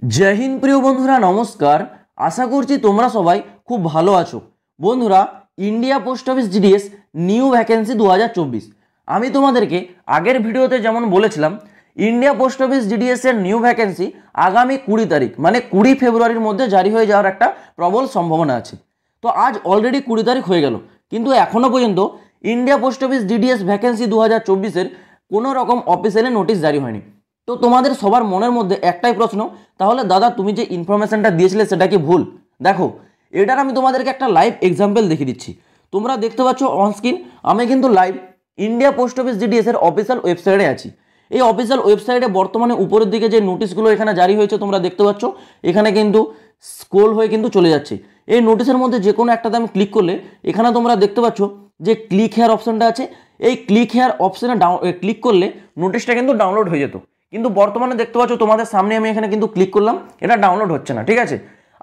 जय हिंद प्रिय बंधुरा नमस्कार। आशा करছি তোমরা সবাই খুব ভালো আছো। বন্ধুরা, India post office GDS new vacancy 2024 আমি তোমাদেরকে আগের ভিডিওতে যেমন বলেছিলাম ইন্ডিয়া পোস্ট অফিস জিডিএস এর নিউ ভ্যাকেন্সি আগামী 20 তারিখ মানে 20 ফেব্রুয়ারির মধ্যে জারি হয়ে যাওয়ার একটা প্রবল সম্ভাবনা আছে। তো আজ অলরেডি 20 তারিখ হয়ে গেল, কিন্তু এখনো পর্যন্ত India post office GDS vacancy 2024 এর কোনো রকম অফিসিয়ালি নোটিশ জারি হয়নি। তো তোমাদের সবার মনের মধ্যে একটাই প্রশ্ন, তাহলে দাদা তুমি যে ইনফরমেশনটা দিয়েছিলে সেটা কি ভুল? দেখো, এটার আমি তোমাদেরকে একটা লাইভ এক্সাম্পল দেখিয়ে দিচ্ছি। তোমরা দেখতে পাচ্ছ অন স্ক্রিন আমি কিন্তু live India post office GDS এর অফিসিয়াল ওয়েবসাইটে আছি। এই অফিসিয়াল ওয়েবসাইটে বর্তমানে উপরের দিকে যে নোটিশগুলো এখানে জারি হয়েছে তোমরা দেখতে পাচ্ছ, এখানে কিন্তু স্ক্রোল হয়ে কিন্তু চলে যাচ্ছে। এই নোটিশের মধ্যে যে কোনো একটাতে আমি ক্লিক করলে এখানে তোমরা দেখতে পাচ্ছ যে ক্লিক হেয়ার অপশনটা আছে। এই ক্লিক হেয়ার অপশনে ক্লিক করলে নোটিশটা কিন্তু ডাউনলোড হয়ে যেত, কিন্তু বর্তমানে দেখতে পাচ্ছ তোমাদের সামনে আমি এখানে কিন্তু ক্লিক করলাম, এটা ডাউনলোড হচ্ছে না। ঠিক আছে,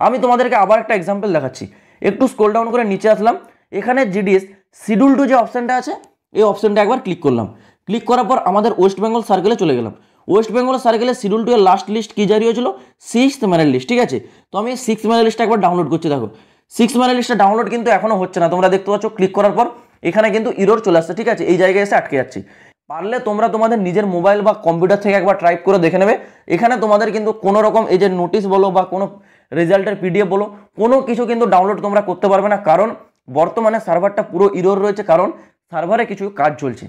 আমি তোমাদেরকে আবার একটা এক্সাম্পল দেখাচ্ছি। একটু স্ক্রল ডাউন করে নিচে আসলাম, এখানে জিডিএস শিডিউল টু যে অপশনটা আছে এই অপশনটা একবার ক্লিক করলাম। ক্লিক করার পর আমাদের ওয়েস্ট বেঙ্গল সার্কেলে চলে গেলাম। ওয়েস্ট বেঙ্গল সার্কেলে শিডিউল টু এর লাস্ট লিস্ট কি জারি হয়েছিল? 6th merit list. ঠিক আছে, তো আমি 6th মেরিট লিস্টটা একবার ডাউনলোড করছি। দেখো 6th মেরিট লিস্টটা ডাউনলোড কিন্তু এখনো হচ্ছে না। তোমরা দেখতে পাচ্ছ ক্লিক করার পর এখানে কিন্তু ইরর চলে আসছে। ঠিক আছে, এই জায়গায় এসে আটকে যাচ্ছি। পারলে তোমরা তোমাদের নিজের মোবাইল বা কম্পিউটার থেকে একবার ট্রাই করে দেখে নেবে। এখানে তোমাদের কিন্তু কোনো রকম এই যে নোটিশ বলো বা কোনো রেজাল্টের পিডিএফ বলো কোনো কিছু কিন্তু ডাউনলোড তোমরা করতে পারবে না, কারণ বর্তমানে সার্ভারটা পুরো ইরর রয়েছে, কারণ সার্ভারে কিছু কাজ চলছে।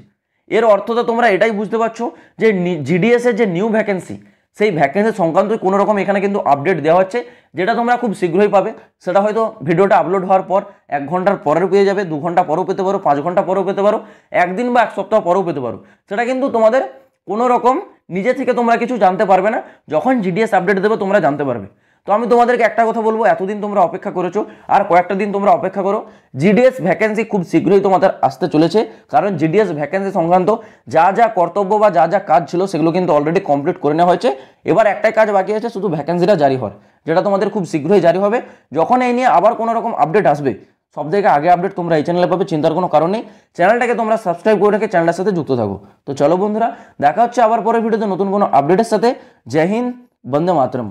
এর অর্থ তো তোমরা এটাই বুঝতে পারছো যে জিডিএস এর যে নিউ ভ্যাকেন্সি সেই ভ্যাকেন্সি সংক্রান্ত কোনো রকম এখানে কিন্তু আপডেট দেওয়া হচ্ছে, যেটা তোমরা খুব শীঘ্রই পাবে। সেটা হয়তো ভিডিওটা আপলোড হওয়ার পর 1 ঘন্টার পরেও পেয়ে যাবে, 2 ঘন্টা পরেও পেতে পারো, 5 ঘন্টা পরেও পেতে পারো, একদিন বা 1 সপ্তাহ পরেও পেতে পারো। সেটা কিন্তু তোমাদের কোনো রকম নিজে থেকে তোমরা কিছু জানতে পারবে না, যখন জিডিএস আপডেট দেবে তোমরা জানতে পারবে। তো আমি তোমাদেরকে একটা কথা বলবো, এতদিন তোমরা অপেক্ষা করেছো, আর কয়েকটা দিন তোমরা অপেক্ষা করো। জিডিএস ভ্যাকেন্সি খুব শীঘ্রই তোমাদের আসতে চলেছে, কারণ জিডিএস ভ্যাকেন্সি সংক্রান্ত যা যা কর্তব্য বা যা যা কাজ ছিল সেগুলো কিন্তু অলরেডি কমপ্লিট করে নেওয়া হয়েছে। এবার একটাই কাজ বাকি আছে, শুধু ভ্যাকেন্সিটা জারি হওয়ার, যেটা তোমাদের খুব শীঘ্রই জারি হবে। যখন এই নিয়ে আবার কোনো রকম আপডেট আসবে সব থেকে আগে আপডেট তোমরা এই চ্যানেলে পাবে, চিন্তার কোনো কারণ নেই। চ্যানেলটাকে তোমরা সাবস্ক্রাইব করে রেখে চ্যানেলের সাথে যুক্ত থাকো। তো চলো বন্ধুরা, দেখা হচ্ছে আবার পরের ভিডিওতে নতুন কোনো আপডেটের সাথে। জয় হিন্দ, বন্দে মাতরম।